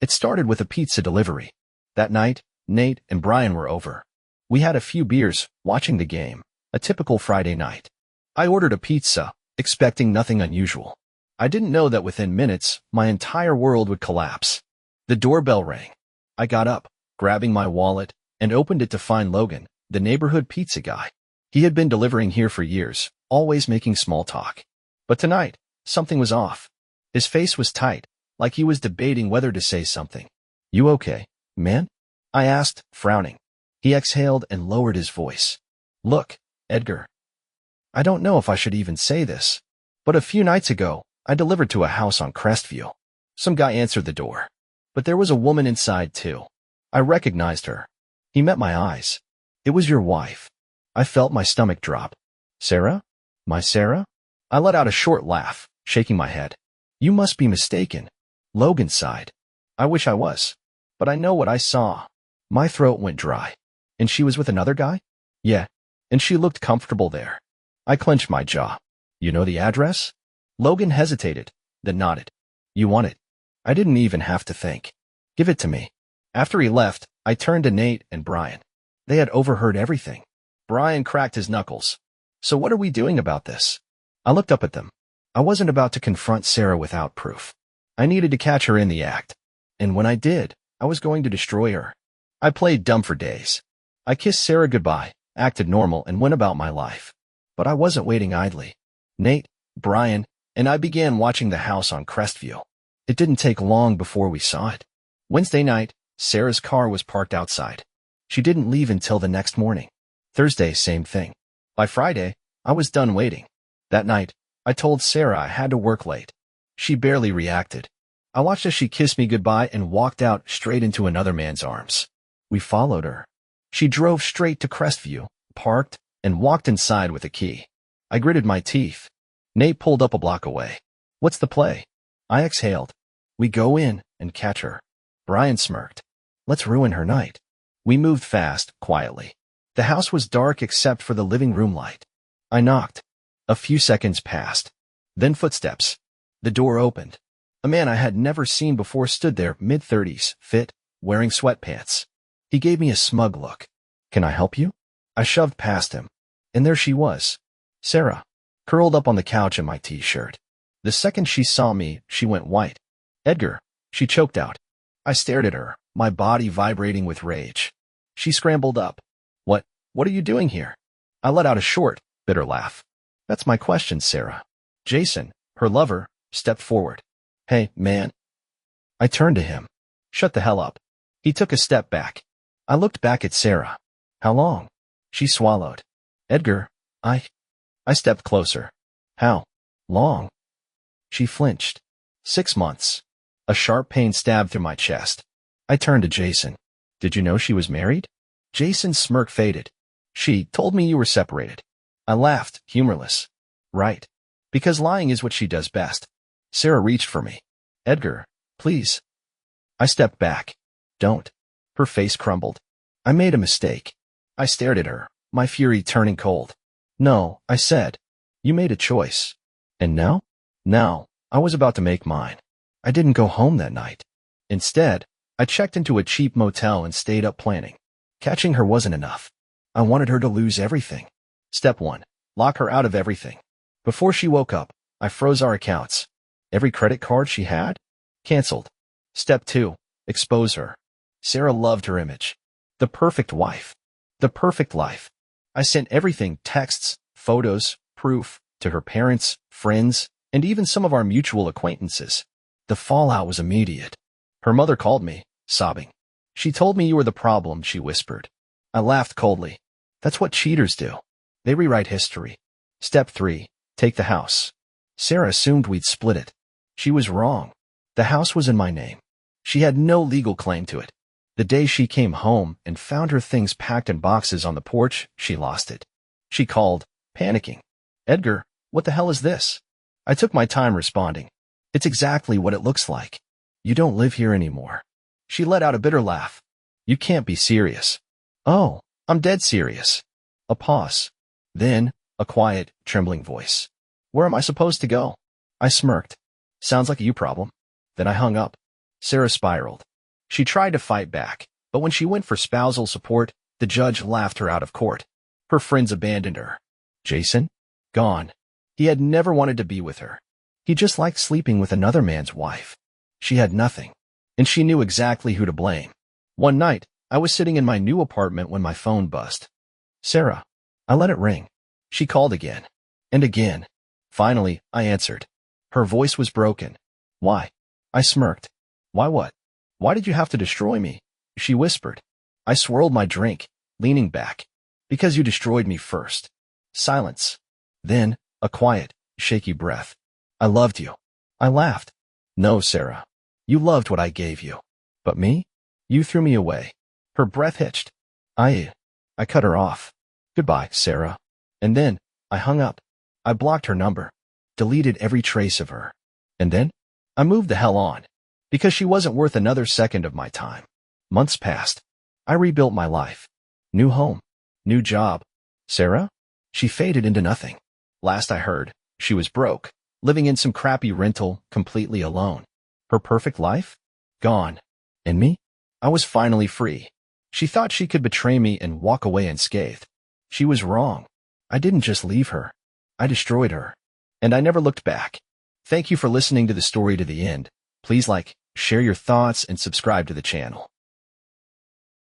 It started with a pizza delivery. That night, Nate and Brian were over. We had a few beers, watching the game, a typical Friday night. I ordered a pizza, expecting nothing unusual. I didn't know that within minutes, my entire world would collapse. The doorbell rang. I got up, grabbing my wallet, and opened it to find Logan, the neighborhood pizza guy. He had been delivering here for years, always making small talk. But tonight, something was off. His face was tight, like he was debating whether to say something. "You okay, man?" I asked, frowning. He exhaled and lowered his voice. "Look, Edgar. I don't know if I should even say this, but a few nights ago, I delivered to a house on Crestview. Some guy answered the door. But there was a woman inside, too. I recognized her. He met my eyes. It was your wife." I felt my stomach drop. "Sarah? My Sarah?" I let out a short laugh, shaking my head. "You must be mistaken." Logan sighed. "I wish I was. But I know what I saw." My throat went dry. "And she was with another guy?" "Yeah. And she looked comfortable there." I clenched my jaw. "You know the address?" Logan hesitated, then nodded. "You want it?" I didn't even have to think. "Give it to me." After he left, I turned to Nate and Brian. They had overheard everything. Brian cracked his knuckles. "So what are we doing about this?" I looked up at them. I wasn't about to confront Sarah without proof. I needed to catch her in the act. And when I did, I was going to destroy her. I played dumb for days. I kissed Sarah goodbye, acted normal, and went about my life. But I wasn't waiting idly. Nate, Brian, and I began watching the house on Crestview. It didn't take long before we saw it. Wednesday night, Sarah's car was parked outside. She didn't leave until the next morning. Thursday, same thing. By Friday, I was done waiting. That night, I told Sarah I had to work late. She barely reacted. I watched as she kissed me goodbye and walked out straight into another man's arms. We followed her. She drove straight to Crestview, parked, and walked inside with a key. I gritted my teeth. Nate pulled up a block away. "What's the play?" I exhaled. "We go in and catch her." Brian smirked. "Let's ruin her night." We moved fast, quietly. The house was dark except for the living room light. I knocked. A few seconds passed. Then footsteps. The door opened. A man I had never seen before stood there, mid-30s, fit, wearing sweatpants. He gave me a smug look. "Can I help you?" I shoved past him. And there she was. Sarah, curled up on the couch in my t-shirt. The second she saw me, she went white. "Edgar," she choked out. I stared at her, my body vibrating with rage. She scrambled up. What are you doing here?" I let out a short, bitter laugh. "That's my question, Sarah." Jason, her lover, stepped forward. "Hey, man." I turned to him. "Shut the hell up." He took a step back. I looked back at Sarah. "How long?" She swallowed. "Edgar, I stepped closer. "How long?" She flinched. 6 months. A sharp pain stabbed through my chest. I turned to Jason. "Did you know she was married?" Jason's smirk faded. "She told me you were separated." I laughed, humorless. "Right. Because lying is what she does best." Sarah reached for me. "Edgar, please." I stepped back. "Don't." Her face crumbled. "I made a mistake." I stared at her, my fury turning cold. "No," I said. "You made a choice." "And now?" "Now, I was about to make mine." I didn't go home that night. Instead, I checked into a cheap motel and stayed up planning. Catching her wasn't enough. I wanted her to lose everything. Step 1. Lock her out of everything. Before she woke up, I froze our accounts. Every credit card she had? Canceled. Step 2. Expose her. Sarah loved her image. The perfect wife. The perfect life. I sent everything, texts, photos, proof, to her parents, friends, and even some of our mutual acquaintances. The fallout was immediate. Her mother called me, sobbing. "She told me you were the problem," she whispered. I laughed coldly. That's what cheaters do. They rewrite history. Step 3. Take the house. Sarah assumed we'd split it. She was wrong. The house was in my name. She had no legal claim to it. The day she came home and found her things packed in boxes on the porch, she lost it. She called, panicking. "Edgar, what the hell is this?" I took my time responding. "It's exactly what it looks like. You don't live here anymore." She let out a bitter laugh. "You can't be serious." "Oh, I'm dead serious." A pause. Then, a quiet, trembling voice. "Where am I supposed to go?" I smirked. "Sounds like a you problem." Then I hung up. Sarah spiraled. She tried to fight back, but when she went for spousal support, the judge laughed her out of court. Her friends abandoned her. Jason? Gone. He had never wanted to be with her. He just liked sleeping with another man's wife. She had nothing, and she knew exactly who to blame. One night, I was sitting in my new apartment when my phone buzzed. Sarah. I let it ring. She called again. And again. Finally, I answered. Her voice was broken. Why? I smirked. Why what? Why did you have to destroy me? She whispered. I swirled my drink, leaning back. Because you destroyed me first. Silence. Then, a quiet, shaky breath. I loved you. I laughed. No, Sarah. You loved what I gave you. But me? You threw me away. Her breath hitched. I cut her off. Goodbye, Sarah. And then, I hung up. I blocked her number. Deleted every trace of her. And then, I moved the hell on. Because she wasn't worth another second of my time. Months passed. I rebuilt my life. New home. New job. Sarah? She faded into nothing. Last I heard, she was broke, living in some crappy rental, completely alone. Her perfect life? Gone. And me? I was finally free. She thought she could betray me and walk away unscathed. She was wrong. I didn't just leave her. I destroyed her. And I never looked back. Thank you for listening to the story to the end. Please like, share your thoughts, and subscribe to the channel.